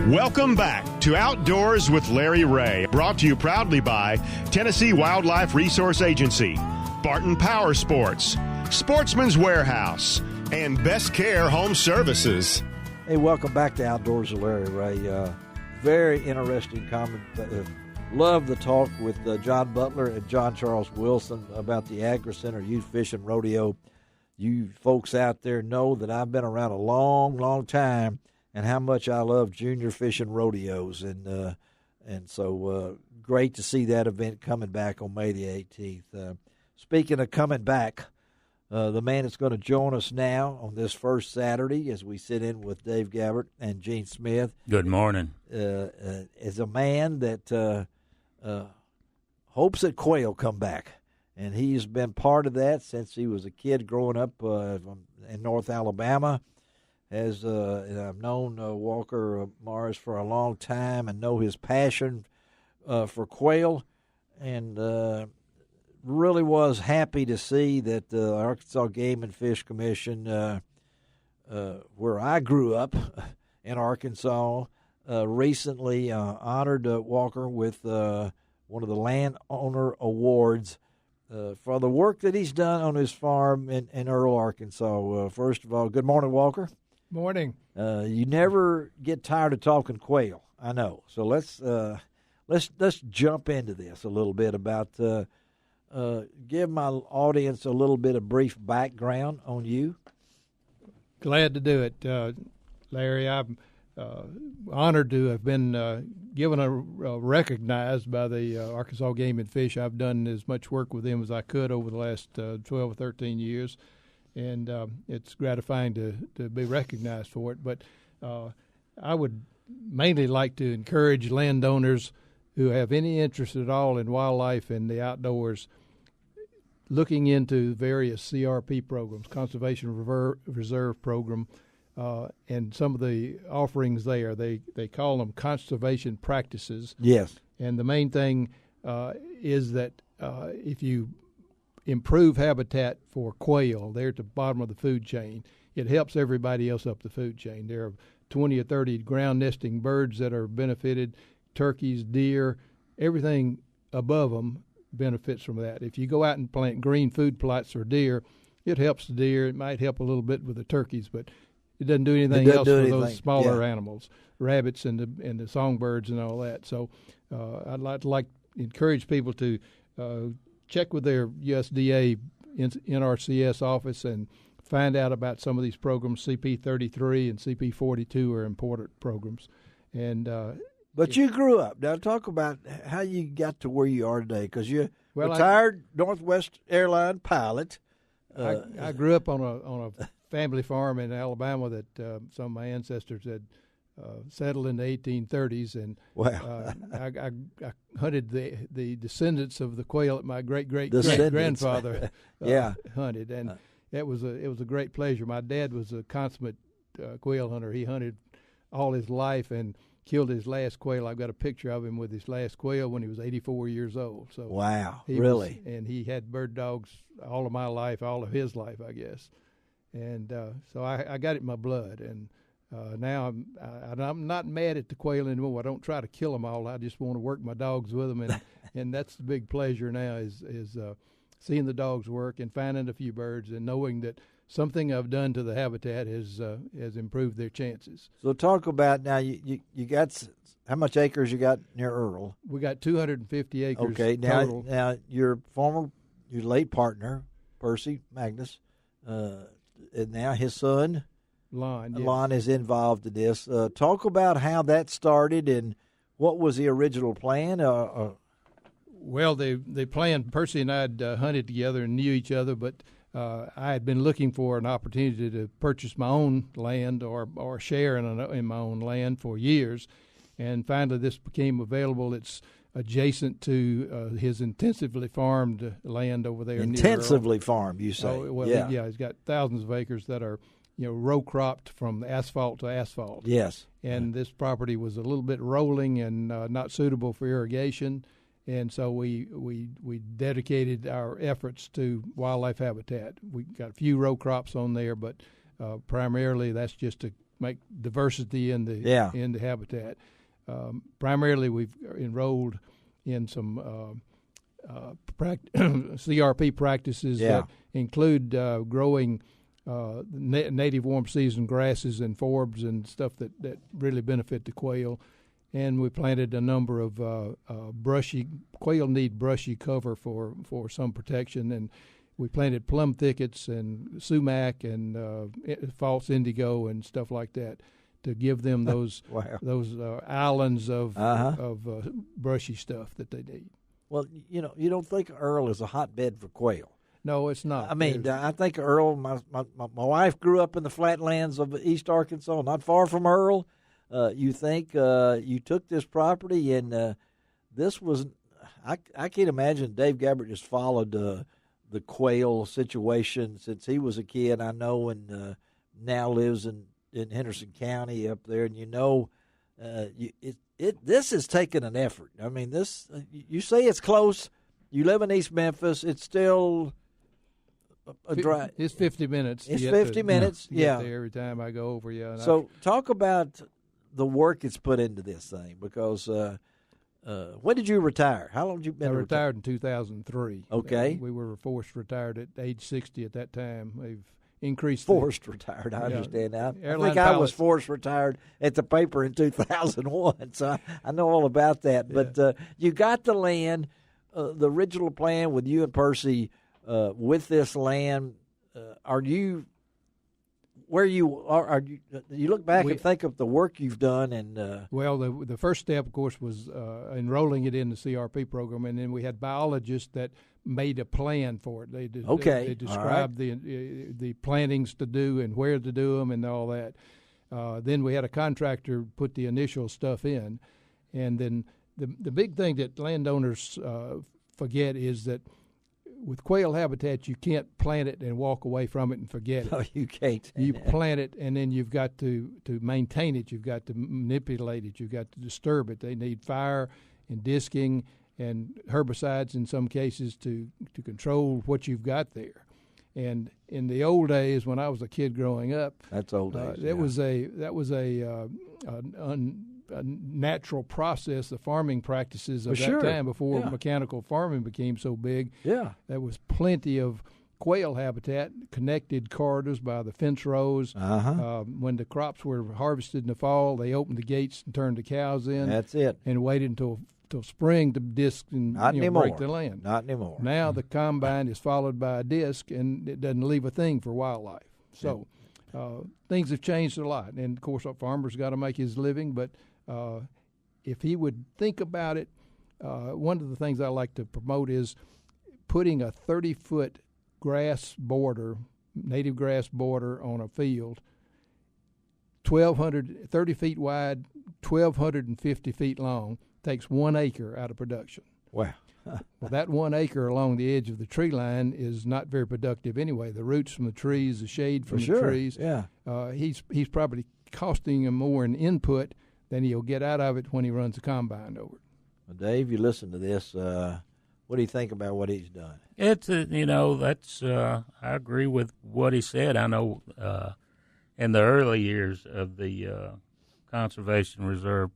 Welcome back to Outdoors with Larry Ray, brought to you proudly by Tennessee Wildlife Resource Agency, Barton Power Sports, Sportsman's Warehouse, and Best Care Home Services. Hey, welcome back to Outdoors with Larry Ray. Very interesting comment. Love the talk with John Butler and John Charles Wilson about the Agri Center Youth Fishing Rodeo. You folks out there know that I've been around a long, long time, and how much I love junior fishing rodeos, and so great to see that event coming back on May the 18th. Speaking of coming back, the man that's going to join us now on this first Saturday as we sit in with Dave Gabbert and Gene Smith. Good morning. Is a man that hopes that quail come back, and he's been part of that since he was a kid growing up in North Alabama. And I've known Walker Morris for a long time and know his passion for quail, and really was happy to see that the Arkansas Game and Fish Commission, where I grew up in Arkansas, recently honored Walker with one of the landowner awards for the work that he's done on his farm in Earl, Arkansas. First of all, good morning, Walker. Morning. You never get tired of talking quail, I know. So let's jump into this a little bit about give my audience a little bit of brief background on you. Glad to do it, Larry. I'm honored to have been given recognized by the Arkansas Game and Fish. I've done as much work with them as I could over the last 12 or 13 years. And it's gratifying to be recognized for it. But I would mainly like to encourage landowners who have any interest at all in wildlife and the outdoors looking into various CRP programs, Conservation Reserve Program, and some of the offerings there. They call them conservation practices. Yes. And the main thing is that if you improve habitat for quail, they're at the bottom of the food chain, it helps everybody else up the food chain. There are 20 or 30 ground nesting birds that are benefited, turkeys, deer, everything above them benefits from that. If you go out and plant green food plots for deer, it helps the deer. It might help a little bit with the turkeys, but it doesn't do anything else for those smaller animals, rabbits and the songbirds and all that. So I'd like to encourage people to check with their USDA NRCS office and find out about some of these programs. CP33 and CP42 are important programs. And but you grew up. Now talk about how you got to where you are today, because you're retired Northwest Airline pilot. I grew up on a family farm in Alabama that some of my ancestors had settled in the 1830s, and wow. I hunted the descendants of the quail that my great-great-grandfather hunted, and it was a great pleasure. My dad was a consummate quail hunter. He hunted all his life and killed his last quail. I've got a picture of him with his last quail when he was 84 years old. So wow, really? And he had bird dogs all of my life, all of his life, I guess. And so I got it in my blood, and now I'm not mad at the quail anymore. I don't try to kill them all. I just want to work my dogs with them, and that's the big pleasure now is seeing the dogs work and finding a few birds and knowing that something I've done to the habitat has improved their chances. So talk about now. You got how much acres you got near Earl? We got 250 acres. Okay, total. Now your late partner Percy Magnus, and now his son. Lon is involved in this. Talk about how that started and what was the original plan. Well, the plan, Percy and I had hunted together and knew each other, but I had been looking for an opportunity to purchase my own land or share in my own land for years, and finally this became available. It's adjacent to his intensively farmed land over there. Intensively farmed, you say? Oh, well, yeah, he's got thousands of acres that are row cropped from asphalt to asphalt. Yes. And this property was a little bit rolling and not suitable for irrigation, and so we dedicated our efforts to wildlife habitat. We got a few row crops on there, but primarily that's just to make diversity in the habitat. Primarily, we've enrolled in some CRP practices that include growing native warm season grasses and forbs and stuff that really benefit the quail. And we planted a number of quail need brushy cover for some protection, and we planted plum thickets and sumac and false indigo and stuff like that to give them those islands of brushy stuff that they need. Well, you don't think Earl is a hotbed for quail. No, it's not. I mean, I think Earl, my wife grew up in the flatlands of East Arkansas, not far from Earl. You think you took this property, and this was I can't imagine Dave Gabbert just followed the quail situation since he was a kid, I know, and now lives in Henderson County up there. And this has taken an effort. I mean, this you say it's close. You live in East Memphis. It's still a drive. It's 50 minutes. It's 50 minutes. Yeah. There every time I go over. Yeah. So talk about the work it's put into this thing, because when did you retire? How long have you been? I retired in 2003. Okay. We were forced retired at age 60 at that time. We've increased. Forced retired. I understand that. I think pilots. I was forced retired at the paper in 2001, so I know all about that. But you got the land, the original plan with you and Percy with this land. Are you where you are? You look back and think of the work you've done, and well, the first step, of course, was enrolling it in the CRP program, and then we had biologists that made a plan for it. They described the plantings to do and where to do them and all that. Then we had a contractor put the initial stuff in, and then the big thing that landowners forget is that with quail habitat, you can't plant it and walk away from it and forget it. No, you can't. You plant it, and then you've got to maintain it. You've got to manipulate it. You've got to disturb it. They need fire and disking and herbicides in some cases to control what you've got there. And in the old days, when I was a kid growing up, that's old days. That was a natural process, the farming practices of that time before mechanical farming became so big. Yeah, there was plenty of quail habitat, connected corridors by the fence rows. When the crops were harvested in the fall, they opened the gates and turned the cows in. That's it. And waited until spring to disc and break the land. Not anymore. Now the combine is followed by a disc, and it doesn't leave a thing for wildlife. So things have changed a lot. And, of course, a farmer's got to make his living, but if he would think about it, one of the things I like to promote is putting a 30-foot grass border, native grass border on a field, 30 feet wide, 1,250 feet long, takes 1 acre out of production. Wow. Well, that 1 acre along the edge of the tree line is not very productive anyway. The roots from the trees, the shade from the trees. Yeah. He's probably costing him more in input than he'll get out of it when he runs a combine over it. Well, Dave, you listen to this. What do you think about what he's done? It's that's I agree with what he said. I know in the early years of the Conservation Reserve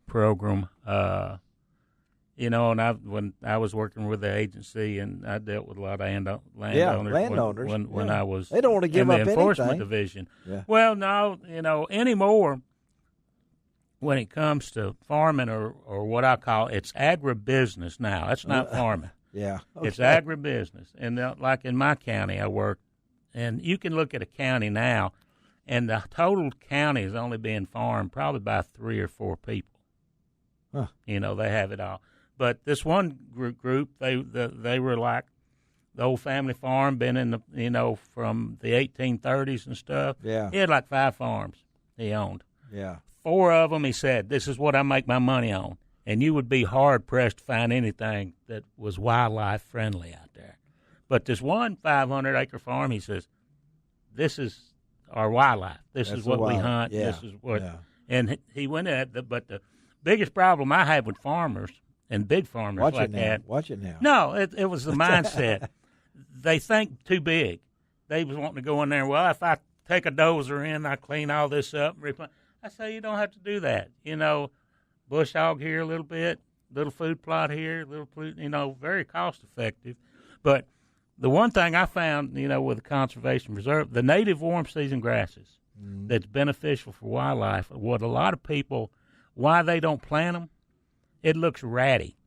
program, and when I was working with the agency, and I dealt with a lot of landowners. When I was they don't want to give in up the enforcement anything. division. Yeah. Well, no, anymore. When it comes to farming or what I call it's agribusiness now. It's not farming. Yeah. Okay. It's agribusiness. And like in my county I work, and you can look at a county now, and the total county is only being farmed probably by 3 or 4 people. Huh. They have it all. But this one group, they were like the old family farm, been in the, from the 1830s and stuff. Yeah. He had like 5 farms he owned. Yeah. 4 of them, he said, this is what I make my money on. And you would be hard-pressed to find anything that was wildlife-friendly out there. But this one 500-acre farm, he says, this is our wildlife. This is what we hunt. Yeah. This is what. Yeah. And he went at it. But the biggest problem I have with farmers and big farmers that. Watch it now. No, it was the mindset. They think too big. They was wanting to go in there, well, if I take a dozer in, I clean all this up. I say you don't have to do that. Bush hog here a little bit, little food plot here, very cost effective. But the one thing I found, with the conservation reserve, the native warm season grasses that's beneficial for wildlife, what a lot of people, why they don't plant them, it looks ratty.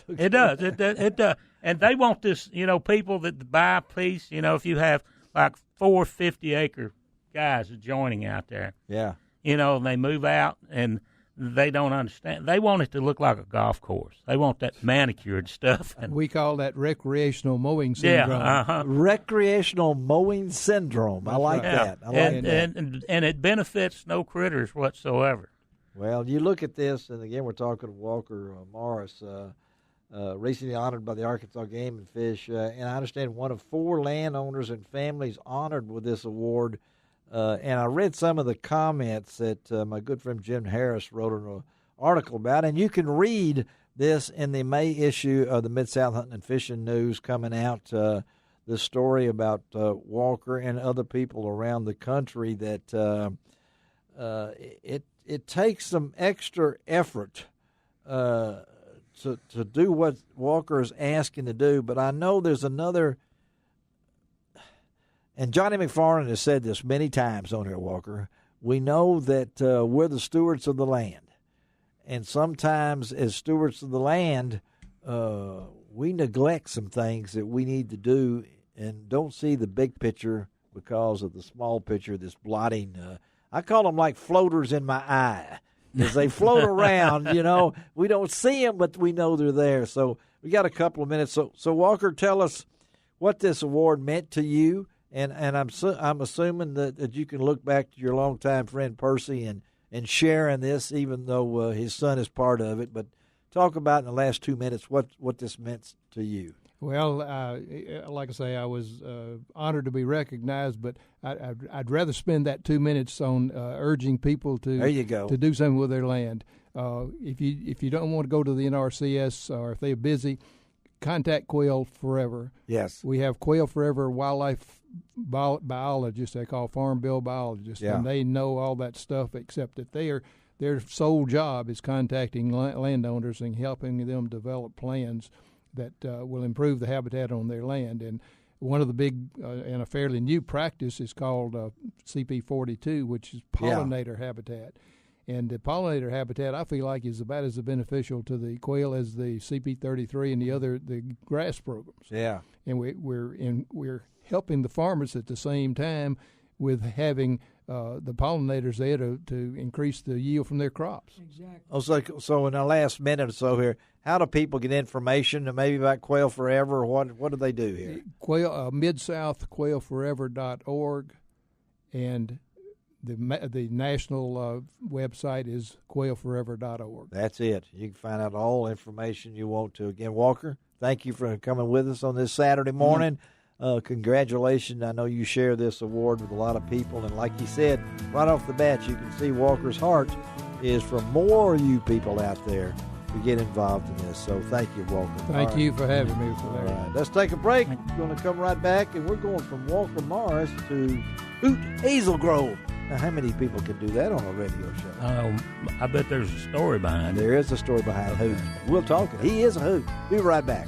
It does. It does. And they want this, people that buy a piece, if you have like 4 50-acre guys joining out there. Yeah. And they move out and they don't understand. They want it to look like a golf course. They want that manicured stuff. And we call that recreational mowing syndrome. Yeah, recreational mowing syndrome. I like that. I like that. And it benefits no critters whatsoever. Well, you look at this, and again, we're talking to Walker Morris, recently honored by the Arkansas Game and Fish, and I understand one of 4 landowners and families honored with this award. And I read some of the comments that my good friend Jim Harris wrote an article about, and you can read this in the May issue of the Mid-South Hunting and Fishing News coming out, the story about Walker and other people around the country that it takes some extra effort to do what Walker is asking to do, but I know there's another. And Johnny McFarland has said this many times on here, Walker. We know that we're the stewards of the land. And sometimes as stewards of the land, we neglect some things that we need to do and don't see the big picture because of the small picture that's blotting. I call them like floaters in my eye. As they float around, we don't see them, but we know they're there. So we got a couple of minutes. So Walker, tell us what this award meant to you. And I'm assuming that you can look back to your longtime friend Percy and sharing this, even though his son is part of it. But talk about in the last 2 minutes what this meant to you. Well, like I say, I was honored to be recognized, but I'd rather spend that 2 minutes on urging people to there you go. To do something with their land. If you don't want to go to the NRCS or if they're busy, contact Quail Forever. Yes, we have Quail Forever wildlife biologists. They call farm bill biologists, and they know all that stuff. Except that their sole job is contacting landowners and helping them develop plans that will improve the habitat on their land. And one of the big and a fairly new practice is called CP42, which is pollinator habitat. And the pollinator habitat, I feel like, is about as beneficial to the quail as the CP33 and the grass programs. Yeah, and we're helping the farmers at the same time with having the pollinators there to increase the yield from their crops. Exactly. So in the last minute or so here, how do people get information maybe about Quail Forever, or what do they do here? MidSouthQuailForever.org, and the national website is quailforever.org. That's it. You can find out all information you want to. Again, Walker, thank you for coming with us on this Saturday morning. Congratulations. I know you share this award with a lot of people, and like you said, right off the bat, you can see Walker's heart is for more you people out there to get involved in this. So thank you, Walker. Thank you for having me for that. All right, let's take a break. We're going to come right back, and we're going from Walker Morris to Hoot Hazel Grove. Now, how many people can do that on a radio show? I bet there's a story behind it. There is a story behind Hoot. We'll talk it. He is a hoot. Be right back.